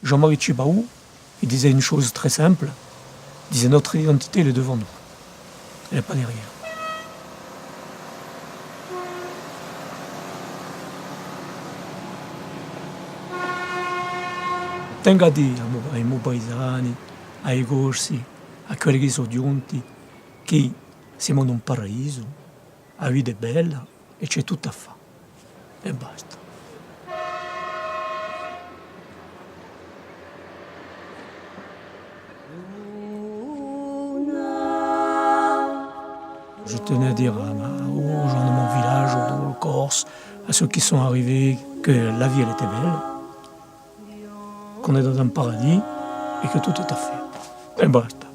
Jean-Marie Tjibaou, il disait une chose très simple. Il disait notre identité, elle est devant nous. Elle n'est pas derrière. Tengo a dire ai miei paesani, ai corsi, a quelli che sono giunti, che siamo in un paradiso, la vita è bella e c'è tutto a fare. E basta. Je tenais à dire aux gens de mon village, aux Corses, à ceux qui sont arrivés, que la vie elle était belle, qu'on est dans un paradis et que tout est à faire. Et basta.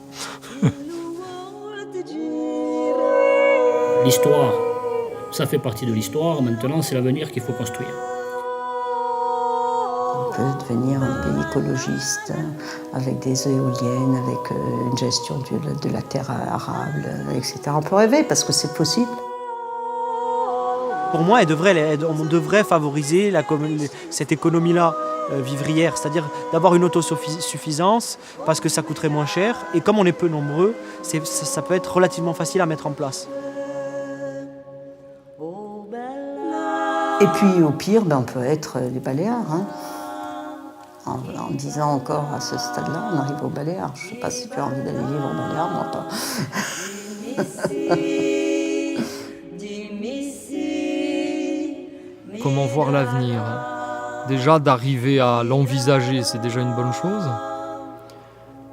L'histoire, ça fait partie de l'histoire. Maintenant, c'est l'avenir qu'il faut construire. On peut devenir un pays écologiste avec des éoliennes, avec une gestion de la terre arable, etc. On peut rêver parce que c'est possible. Pour moi, on devrait favoriser cette économie-là vivrière, c'est-à-dire d'avoir une autosuffisance parce que ça coûterait moins cher. Et comme on est peu nombreux, ça peut être relativement facile à mettre en place. Et puis au pire, on peut être les Baléares. Hein. En disant encore à ce stade-là, on arrive aux Baléares. Je ne sais pas si tu as envie d'aller vivre aux Baléares, moi pas. Comment voir l'avenir? Déjà, d'arriver à l'envisager, c'est déjà une bonne chose.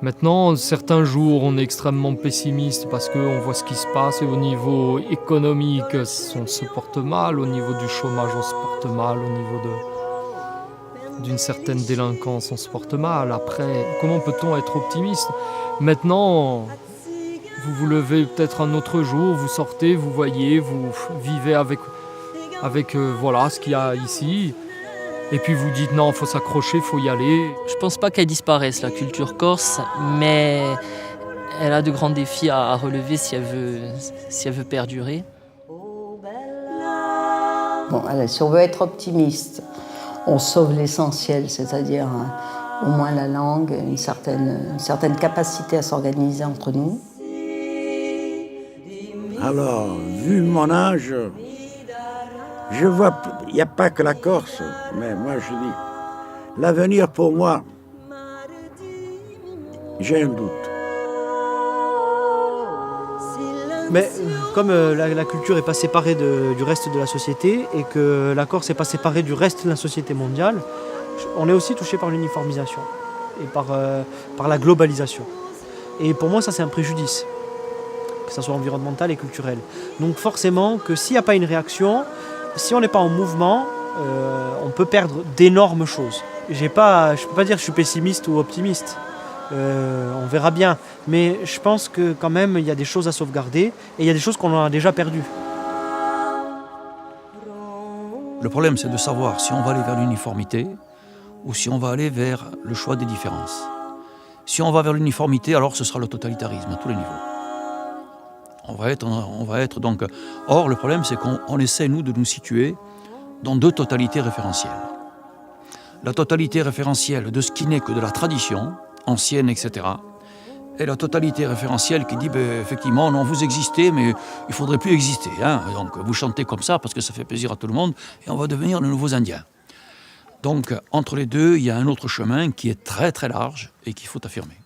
Maintenant, certains jours, on est extrêmement pessimiste parce qu'on voit ce qui se passe et au niveau économique, on se porte mal, au niveau du chômage, on se porte mal, au niveau d'une certaine délinquance, on se porte mal. Après, comment peut-on être optimiste? Maintenant, vous vous levez peut-être un autre jour, vous sortez, vous voyez, vous vivez avec voilà, ce qu'il y a ici. Et puis vous dites non, il faut s'accrocher, il faut y aller. Je pense pas qu'elle disparaisse, la culture corse, mais elle a de grands défis à relever si elle veut perdurer. Bon, allez, si on veut être optimiste, on sauve l'essentiel, c'est-à-dire au moins la langue, une certaine capacité à s'organiser entre nous. Alors, vu mon âge, je vois, il n'y a pas que la Corse, mais moi je dis, l'avenir pour moi, j'ai un doute. Mais comme la culture n'est pas séparée du reste de la société et que la Corse n'est pas séparée du reste de la société mondiale, on est aussi touché par l'uniformisation et par la globalisation. Et pour moi, ça c'est un préjudice, que ce soit environnemental et culturel. Donc forcément que s'il n'y a pas une réaction, si on n'est pas en mouvement, on peut perdre d'énormes choses. Je ne peux pas dire que je suis pessimiste ou optimiste. On verra bien. Mais je pense que quand même, il y a des choses à sauvegarder et il y a des choses qu'on a déjà perdues. Le problème, c'est de savoir si on va aller vers l'uniformité ou si on va aller vers le choix des différences. Si on va vers l'uniformité, alors ce sera le totalitarisme à tous les niveaux. On va être donc... Or, le problème, c'est qu'on essaie, nous, de nous situer dans deux totalités référentielles. La totalité référentielle de ce qui n'est que de la tradition, ancienne, etc. Et la totalité référentielle qui dit, effectivement, non, vous existez, mais il ne faudrait plus exister. Hein. Donc, vous chantez comme ça parce que ça fait plaisir à tout le monde et on va devenir de nouveaux Indiens. Donc, entre les deux, il y a un autre chemin qui est très, très large et qu'il faut affirmer.